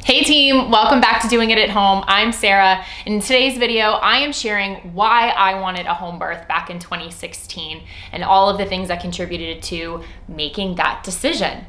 Hey team, welcome back to Doing It at Home. I'm Sarah. In today's video, I am sharing why I wanted a home birth back in 2016 and all of the things that contributed to making that decision.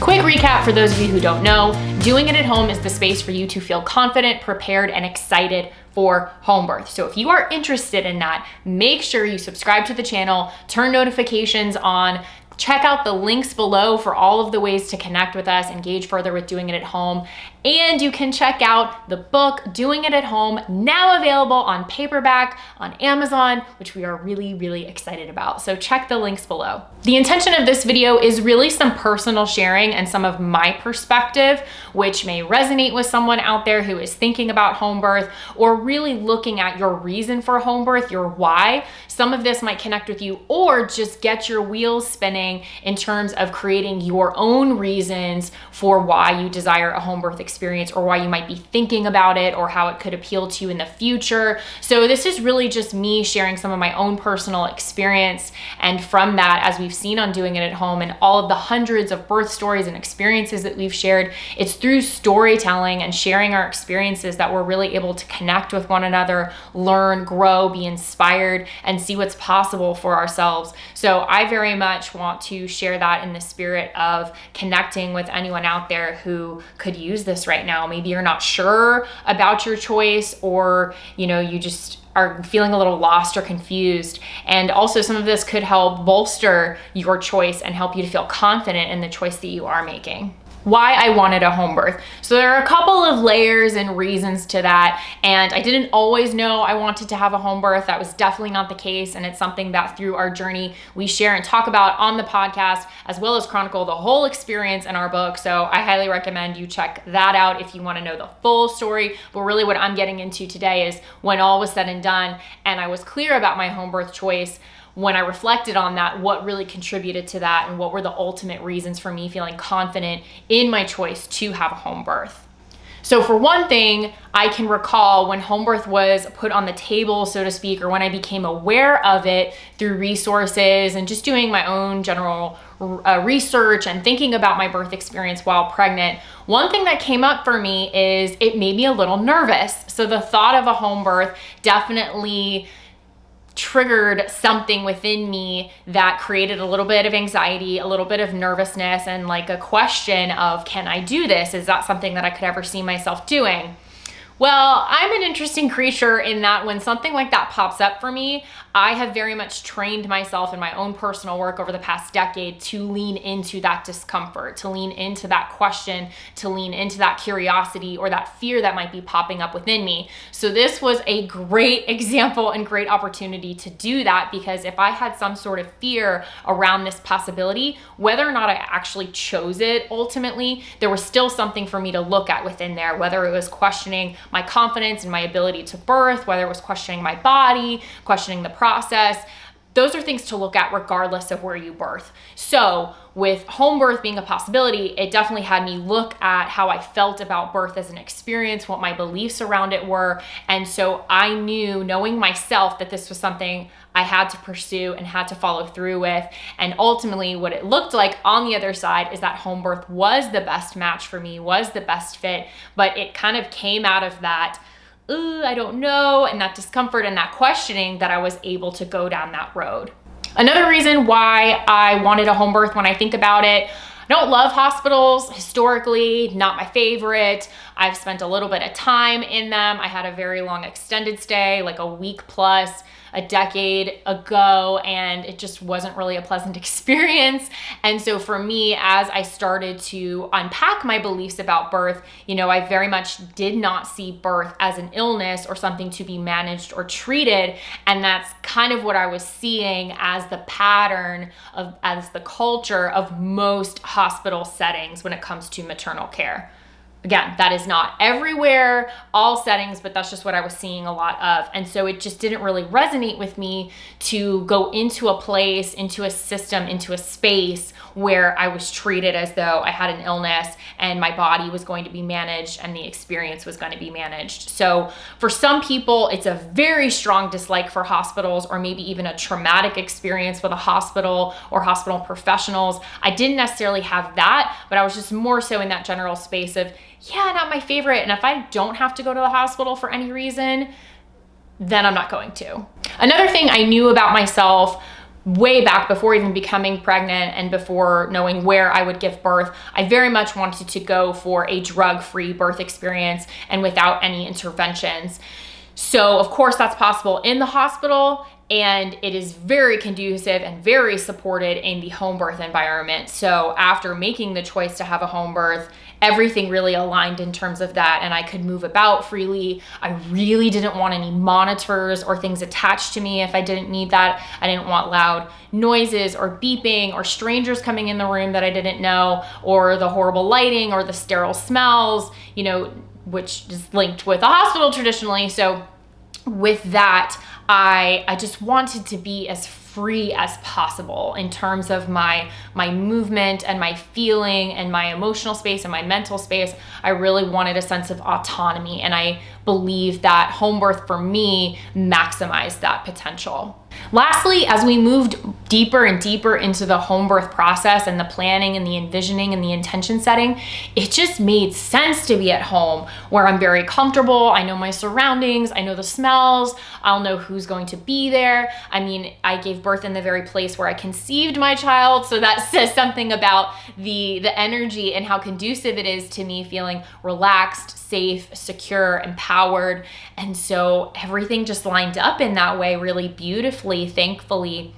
Quick recap for those of you who don't know, Doing It at Home is the space for you to feel confident, prepared, and excited for home birth. So if you are interested in that, make sure you subscribe to the channel, turn notifications on, check out the links below for all of the ways to connect with us, engage further with Doing It at Home, and you can check out the book, Doing It at Home, now available on paperback on Amazon, which we are really excited about. So check the links below. The intention of this video is really some personal sharing and some of my perspective, which may resonate with someone out there who is thinking about home birth or really looking at your reason for home birth, your why. Some of this might connect with you or just get your wheels spinning in terms of creating your own reasons for why you desire a home birth experience or why you might be thinking about it or how it could appeal to you in the future. So this is really just me sharing some of my own personal experience. And from that, as we've seen on Doing It at Home and all of the hundreds of birth stories and experiences that we've shared, it's through storytelling and sharing our experiences that we're really able to connect with one another, learn, grow, be inspired, and see what's possible for ourselves. So I very much want to share that in the spirit of connecting with anyone out there who could use this right now. Maybe you're not sure about your choice, or you just are feeling a little lost or confused. And also some of this could help bolster your choice and help you to feel confident in the choice that you are making. Why I wanted a home birth. So there are a couple of layers and reasons to that. And I didn't always know I wanted to have a home birth. That was definitely not the case. And it's something that through our journey, we share and talk about on the podcast, as well as chronicle the whole experience in our book. So I highly recommend you check that out if you want to know the full story. But really what I'm getting into today is when all was said and done, and I was clear about my home birth choice, when I reflected on that, what really contributed to that and what were the ultimate reasons for me feeling confident in my choice to have a home birth. So for one thing, I can recall when home birth was put on the table, so to speak, or when I became aware of it through resources and just doing my own general research and thinking about my birth experience while pregnant, one thing that came up for me is it made me a little nervous. So the thought of a home birth definitely triggered something within me that created a little bit of anxiety, a little bit of nervousness, and like a question of, can I do this? Is that something that I could ever see myself doing? Well, I'm an interesting creature in that when something like that pops up for me, I have very much trained myself in my own personal work over the past decade to lean into that discomfort, to lean into that question, to lean into that curiosity or that fear that might be popping up within me. So this was a great example and great opportunity to do that, because if I had some sort of fear around this possibility, whether or not I actually chose it ultimately, there was still something for me to look at within there, whether it was questioning my confidence and my ability to birth, whether it was questioning my body, questioning the process. Those are things to look at regardless of where you birth. So with home birth being a possibility, it definitely had me look at how I felt about birth as an experience, what my beliefs around it were. And so I knew, knowing myself, that this was something I had to pursue and had to follow through with. And ultimately what it looked like on the other side is that home birth was the best match for me, was the best fit, but it kind of came out of that, I don't know, and that discomfort and that questioning that I was able to go down that road. Another reason why I wanted a home birth, when I think about it, I don't love hospitals historically, not my favorite. I've spent a little bit of time in them. I had a very long extended stay, like a week plus a decade ago, and it just wasn't really a pleasant experience. And so for me, as I started to unpack my beliefs about birth, I very much did not see birth as an illness or something to be managed or treated. And that's kind of what I was seeing as the pattern as the culture of most hospital settings when it comes to maternal care. Again, that is not everywhere, all settings, but that's just what I was seeing a lot of. And so it just didn't really resonate with me to go into a place, into a system, into a space where I was treated as though I had an illness and my body was going to be managed and the experience was going to be managed. So for some people, it's a very strong dislike for hospitals, or maybe even a traumatic experience with a hospital or hospital professionals. I didn't necessarily have that, but I was just more so in that general space of, yeah, not my favorite. And if I don't have to go to the hospital for any reason, then I'm not going to. Another thing I knew about myself way back before even becoming pregnant and before knowing where I would give birth, I very much wanted to go for a drug-free birth experience and without any interventions. So of course that's possible in the hospital, and it is very conducive and very supported in the home birth environment. So after making the choice to have a home birth, everything really aligned in terms of that, and I could move about freely. I really didn't want any monitors or things attached to me if I didn't need that. I didn't want loud noises or beeping or strangers coming in the room that I didn't know, or the horrible lighting or the sterile smells, you know, which is linked with a hospital traditionally. So with that, I just wanted to be as free as possible in terms of my movement and my feeling and my emotional space and my mental space. I really wanted a sense of autonomy, and I believe that home birth for me maximized that potential. Lastly, as we moved deeper and deeper into the home birth process and the planning and the envisioning and the intention setting, it just made sense to be at home where I'm very comfortable. I know my surroundings, I know the smells, I'll know who's going to be there. I mean, I gave birth in the very place where I conceived my child, so that says something about the energy and how conducive it is to me feeling relaxed, safe, secure, empowered. And so everything just lined up in that way really beautifully. Thankfully,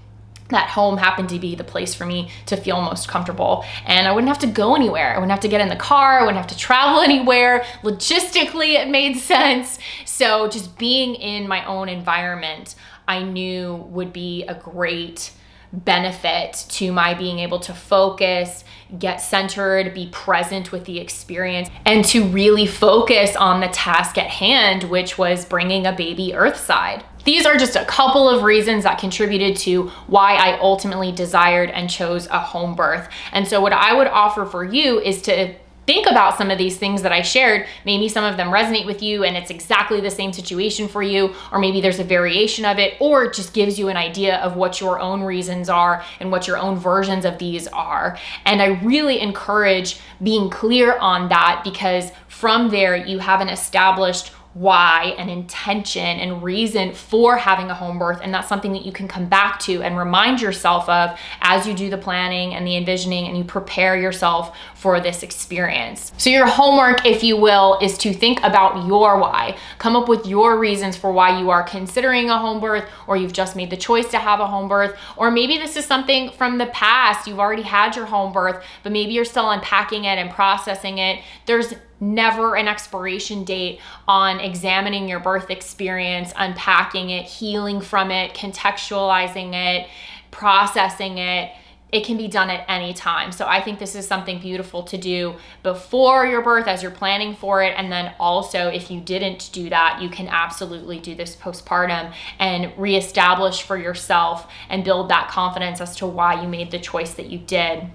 that home happened to be the place for me to feel most comfortable. And I wouldn't have to go anywhere. I wouldn't have to get in the car. I wouldn't have to travel anywhere. Logistically, it made sense. So just being in my own environment, I knew would be a great benefit to my being able to focus, get centered, be present with the experience, and to really focus on the task at hand, which was bringing a baby earthside. These are just a couple of reasons that contributed to why I ultimately desired and chose a home birth. And so what I would offer for you is to think about some of these things that I shared. Maybe some of them resonate with you and it's exactly the same situation for you, or maybe there's a variation of it, or it just gives you an idea of what your own reasons are and what your own versions of these are. And I really encourage being clear on that, because from there you have an established why, an intention and reason for having a home birth. And that's something that you can come back to and remind yourself of as you do the planning and the envisioning and you prepare yourself for this experience. So your homework, if you will, is to think about your why. Come up with your reasons for why you are considering a home birth, or you've just made the choice to have a home birth, or maybe this is something from the past. You've already had your home birth, but maybe you're still unpacking it and processing it. There's never an expiration date on examining your birth experience, unpacking it, healing from it, contextualizing it, processing it. It can be done at any time. So I think this is something beautiful to do before your birth as you're planning for it. And then also, if you didn't do that, you can absolutely do this postpartum and reestablish for yourself and build that confidence as to why you made the choice that you did.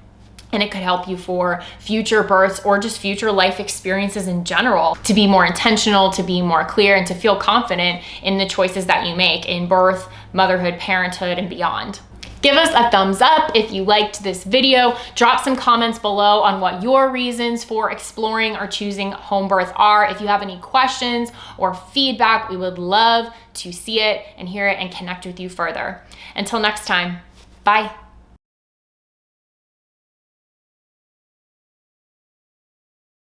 And it could help you for future births or just future life experiences in general, to be more intentional, to be more clear, and to feel confident in the choices that you make in birth, motherhood, parenthood, and beyond. Give us a thumbs up if you liked this video. Drop some comments below on what your reasons for exploring or choosing home birth are. If you have any questions or feedback, we would love to see it and hear it and connect with you further. Until next time, bye.